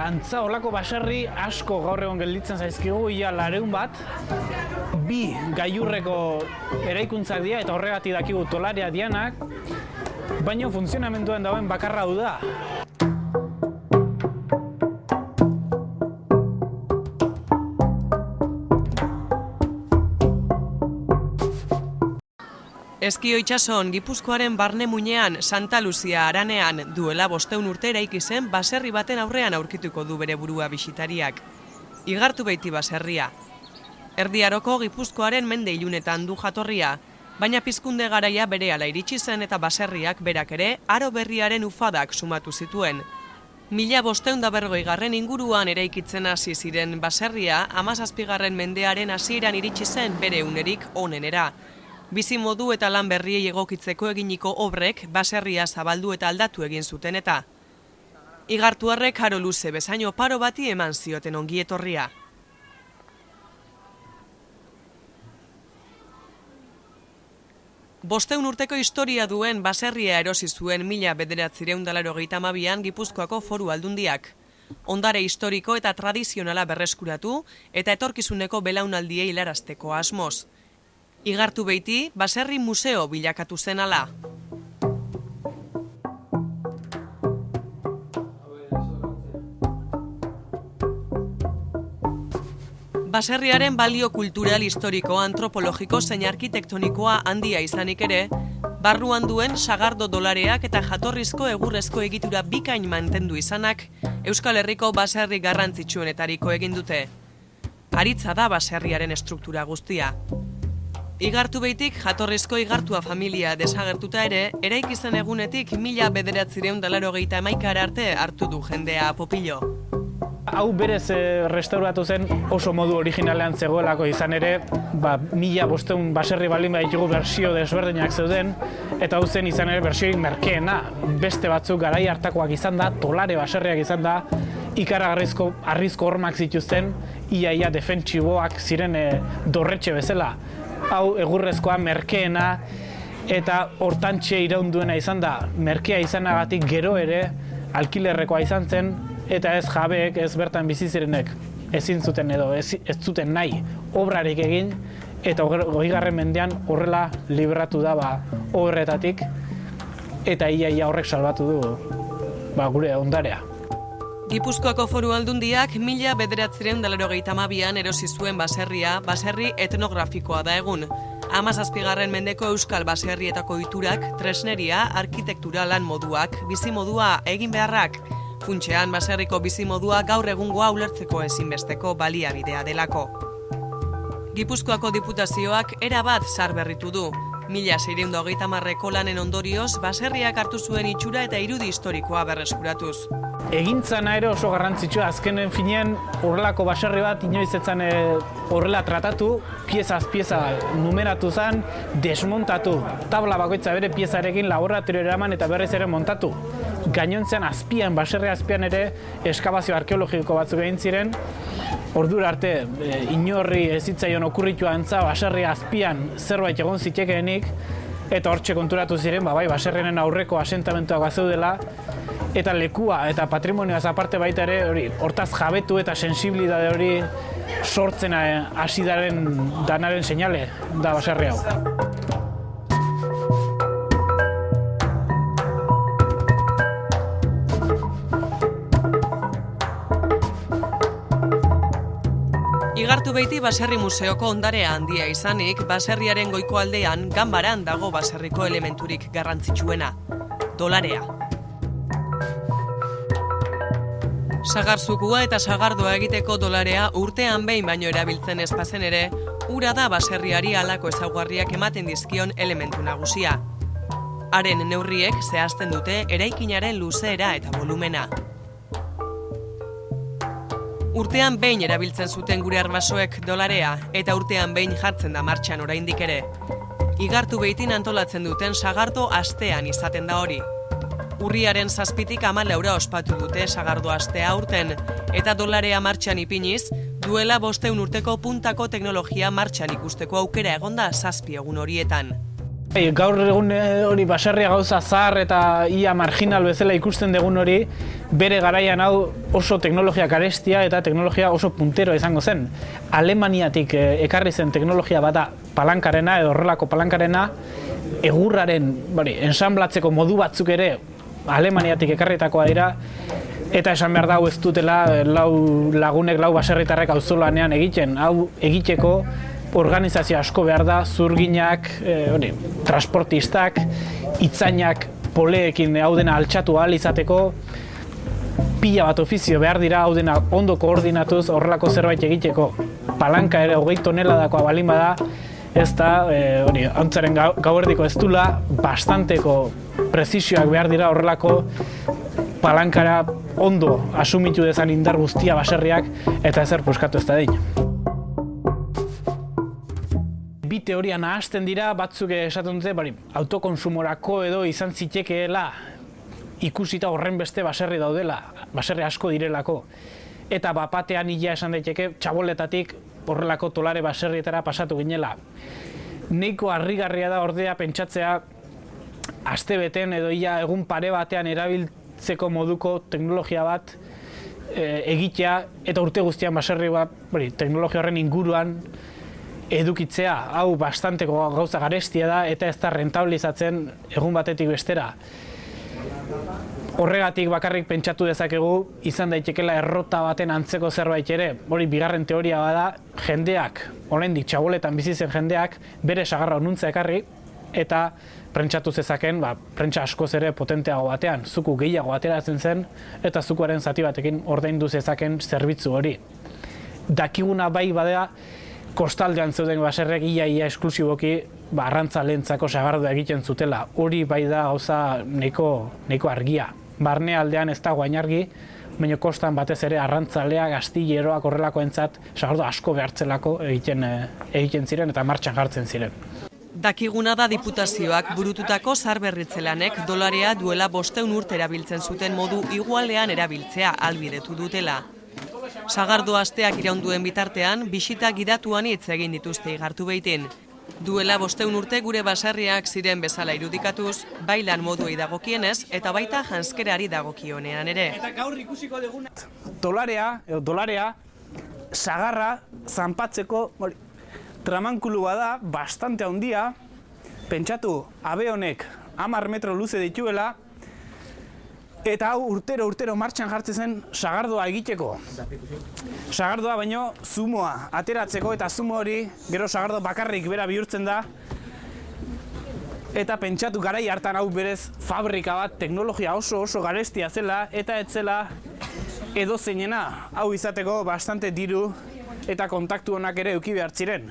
Antza olako baserri asko gaur egon gelditzen zaizkigu, ia 200 bat. 2 gailurreko eraikuntzak dira eta horregatik dakigu tolarea dianak, baina funtzionamenduan dagoen bakarra hau da. Eskio itsason Gipuzkoaren barne muinean Santa Luzia haranean duela 500 urte eraiki zen baserri baten aurrean aurkituko du bere burua bisitariak. Igartubeiti baserria. Erdi Aroko Gipuzkoaren mende ilunetan du jatorria, baina pizkunde garaia berehala iritsi zen eta baserriak berak ere aro berriaren ufadak sumatu zituen. 1540 inguruan eraikitzen hasi ziren baserria 17. mendearen hasieran iritsi zen bere unerik onenera. Bizimodu eta lan berriei egokitzeko eginiko obrek baserria zabaldu eta aldatu egin zuten eta. Igartuarrek aro luze bezaino paro bati eman zioten ongietorria. Bosteun urteko historia duen baserria erosi zuen 1982an Gipuzkoako Foru Aldundiak. Ondare historiko eta tradizionala berreskuratu eta etorkizuneko belaunaldiei helarazteko asmoz. Igartubeiti baserri museo bilakatu zen ala. Baserriaren balio kultural, historiko, antropologiko zein arkitektonikoa handia izanik ere, barruan duen sagardo dolareak eta jatorrizko egurrezko egitura bikain mantendu izanak Euskal Herriko baserri garrantzitsuenetariko egin dute. Aritza da baserriaren estruktura guztia. Igartubeitik jatorrizko Igartua familia desagertuta ere, eraiki zen egunetik 1981 arte hartu du jendea popilo. Hau berez restauratu zen oso modu originalean zegoelako izan ere, 1500 baserri baldin baditugu bersio desberdinak zeuden, eta hau zen izan ere bersioik merkeena. Beste batzuk garai hartakoak izan da, tolare baserriak izan da, ikaragarrizko harrizko hormak zituzten, ia defentsiboak ziren dorretxe bezala. Hau egurrezkoa merkeena eta hortantxe iraunduena izan da. Merkea izanagatik gero ere alkilerrekoa izan zen eta ez jabeek, ez bertan bizi zirenek ezin zuten edo ez zuten nahi obrarik egin eta 20. mendean horrela libratu da horretatik eta ia horrek salbatu du gure ondarea. Gipuzkoako Foru Aldundiak 1982an erosi zuen baserria, baserri etnografikoa da egun. 17. mendeko euskal baserrietako ohiturak, tresneria, arkitektura lan moduak, bizimodua egin beharrak. Funtsean baserriko bizimodua gaur egungoa ulertzeko ezinbesteko baliabidea delako. Gipuzkoako Diputazioak erabat zaharberritu du. 1630ko lanen ondorioz, baserriak hartu zuen itxura eta irudi historikoa berreskuratuz. Egintzana ere oso garrantzitsua, azkenen finean horrelako baserri bat inoiz etzan horrela tratatu, pieza numeratu zen, desmontatu, tabla bakoitza bere piezarekin laboratorio eraman eta berriz ere montatu. Gainontzean azpian, baserri azpian ere eskabazio arkeologiko batzuk egin ziren, ordura arte inorri ez zitzaion okurritua antza baserri azpian zerbait egon zitekeenik eta hortxe konturatu ziren, bai, baserriaren aurreko asentamentuak bazeudela eta lekua eta patrimonioaz aparte baita ere hortaz jabetu eta sensibilitate hori sortzen hasi danaren seinale da baserri hau. Igartubeiti baserri museoko ondarea handia izanik, baserriaren goiko aldean ganbaran dago baserriko elementurik garrantzitsuena, dolarea. Sagarzukua eta sagardoa egiteko dolarea urtean behin baino erabiltzen ez bazen ere, ura da baserriari halako ezaugarriak ematen dizkion elementu nagusia. Haren neurriek zehazten dute eraikinaren luzeera eta volumena. Urtean behin erabiltzen zuten gure arbasoek dolarea eta urtean behin jartzen da martxan oraindik ere. Igartubeitin antolatzen duten sagardo astean izaten da hori. Urriaren 7tik 14 ospatu dute sagardo astea aurten eta dolarea martxan ipiniz, duela 500 urteko puntako teknologia martxan ikusteko aukera egonda 7 egun horietan. Gaur egun hori baserria gauza zahar eta ia marginal bezala ikusten dugun hori, bere garaian hau oso teknologia garestia eta teknologia oso puntero izango zen. Alemaniatik ekarri zen teknologia bata palankarena edo horrelako palankarena, egurraren ensamblatzeko modu batzuk ere Alemaniatik ekarritakoa dira, eta esan behar da hau ez dutela lau lagunek, lau baserritarrek auzolanean egiten. Hau egiteko organizazio asko behar da, zurginak, transportistak, itzainak poleekin hau dena altxatu ahal izateko, pila bat ofizio behar dira hau dena ondo koordinatuz horrelako zerbait egiteko. Palanka ere 20 toneladakoa balin bada, ez da, antzaren gauerdiko ez dula, bastanteko prezisioak behar dira horrelako palankara ondo asumitu dezan indar guztia baserriak eta ezer puskatu ez da dein. Bi teoria nahasten dira, batzuk esaten dute, autokonsumorako edo izan zitekeela ikusita horren beste baserri daudela, baserri asko direlako. Eta bapatean ia esan daiteke txaboletatik horrelako tolare baserrietara pasatu ginela. Neiko harrigarria da ordea pentsatzea astebeten edo ia egun pare batean erabiltzeko moduko teknologia bat egitea eta urte guztian baserri bat teknologia horren inguruan edukitzea. Hau bastanteko gauza garestia da eta ez da rentabilizatzen egun batetik bestera. Horregatik bakarrik pentsatu dezakegu izan daitekela errota baten antzeko zerbait ere. Hori bigarren teoria bada, jendeak, oraindik txaboletan bizi zen jendeak, bere sagarra onuntza ekarri eta pentsatu zezaken, prentsa askoz ere potenteago batean, zuku gehiago ateratzen zen eta zukuaren zati batekin ordaindu zezaken zerbitzu hori. Dakiguna bai badea, kostaldean zeuden baserrek ia esklusiboki arrantzalentzako sagardua egiten zutela. Hori bai da gauza nahiko argia. Barne aldean ez dago hain argi, baina kostan batez ere arrantzalea, gaztilleroak horrelakoentzat sagardua asko behartzelako egiten ziren eta martxan jartzen ziren. Dakiguna da diputazioak burututako zaharberritze lanek dolarea duela 500 urte erabiltzen zuten modu igualean erabiltzea ahalbidetu dutela. Sagardo asteak iraunduen bitartean, bisita gidatuan hitz egin dituzte igartu beitin. Duela 500 urte gure baserriak ziren bezala irudikatuz, bai lan moduei dagokienez eta baita janskerari dagokionean ere. Eta gaur ikusiko duguna dolarea sagarra zanpatzeko tramankulu bada bastante handia. Pentsatu, abe honek 10 metro luze dituela, eta hau urtero martxan jartzen zen sagardoa egiteko. Sagardoa baino zumoa ateratzeko eta zumo hori gero sagardo bakarrik bera bihurtzen da. Eta pentsatu garai hartan hau berez fabrika bat, teknologia oso garestia zela eta ez zela edozeinena. Hau izateko bastante diru eta kontaktu onak ere eduki behar ziren.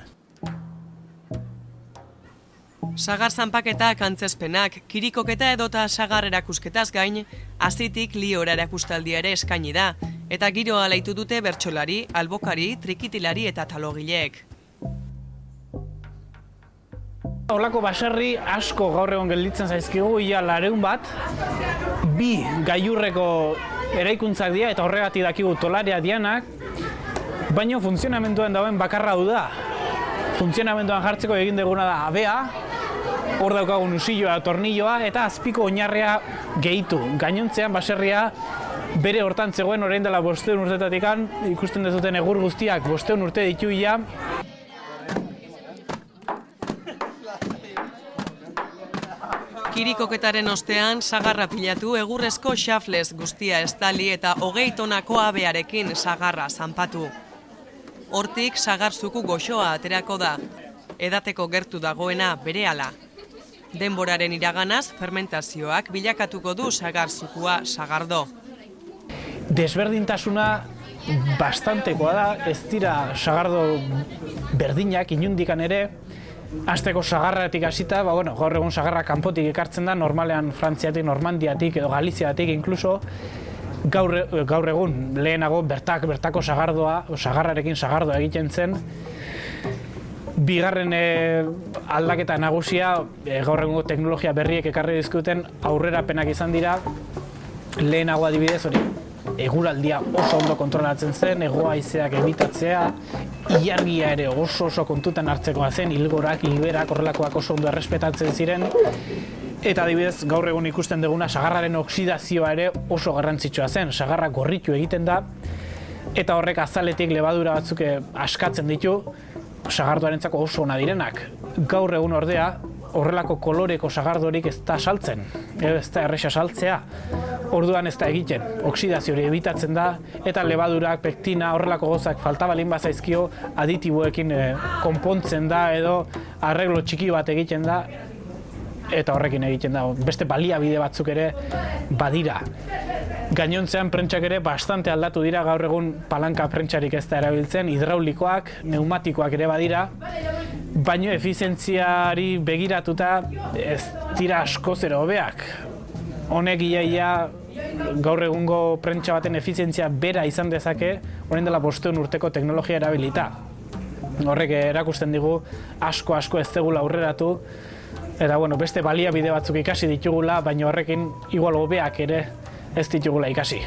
Sagar zanpaketak, antzezpenak, kirikoketa edota sagar erakusketaz gain, azitik liora erakustaldia ere eskaini da, eta giroa alaitu dute bertsolari, albokari, trikitilari eta talogileek. Horlako baserri asko gaur egon gelditzen zaizkigu, ia 200 bat, 2 gailurreko eraikuntzak dira eta horregatik dakigu tolarea dianak, baina funtzionamenduan dauen bakarra du da. Funtzionamenduan jartzeko egin duguna da abea, hor daukagun usilloa, tornilloa eta azpiko oinarria gehitu. Gainontzean baserria bere hortan zegoen orain dela 500 urtetatikan, ikusten dezuten egur guztiak 500 urte ditu ia. Kirikoketaren ostean, sagarra pilatu egurrezko xaflez guztia estali eta 20 tonako abearekin sagarra zanpatu. Hortik sagarzuku goxoa aterako da, edateko gertu dagoena berehala. Denboraren iraganaz, fermentazioak bilakatuko du sagarzukua sagardo. Desberdintasuna bastantekoa da, ez dira sagardo berdinak inundikan ere, hasteko sagarratik hasita, gaur egun sagarra kanpotik ekartzen da, normalean Frantziatik, Normandiatik edo Galiziatik inkluso, gaur egun lehenago bertako sagarrarekin sagardoa egiten zen. Bigarren aldaketa nagusia, gaur egungo teknologia berriek ekarri dizkuten aurrerapenak izan dira, lehenago adibidez hori. eguraldia oso ondo kontrolatzen zen, hego-haizeak ebitatzea, ilargia ere oso kontutan hartzekoa zen, hilgorak, hilberak, horrelakoak oso ondo errespetatzen ziren, eta adibidez, gaur egun ikusten duguna sagarraren oksidazioa ere oso garrantzitsua zen, sagarra gorritu egiten da, eta horrek azaletik lebadura batzuk askatzen ditu, sagardoarentzako oso ona direnak. Gaur egun ordea, horrelako koloreko sagardorik ez da saltzen, ez da erresa saltzea. Orduan ez da egiten, oksidazio hori ebitatzen da, eta lebadurak, pektina, horrelako gozak falta balin bazaizkio aditiboekin konpontzen da edo arreglo txiki bat egiten da, eta horrekin egiten da, beste baliabide batzuk ere badira. Gainontzean prentsak ere bastante aldatu dira, gaur egun palanka prentsarik ez da erabiltzen, hidraulikoak, pneumatikoak ere badira, baino efizientziari begiratuta ez dira askoz ere hobeak. Honek iaia gaur egungo prentsa baten efizientzia bera izan dezake, orain dela 500 urteko teknologia erabilita. Horrek erakusten digu asko ez degula aurreratu, eta beste baliabide batzuk ikasi ditugula, baina horrekin igual hobeak ere ez ditugula ikasi.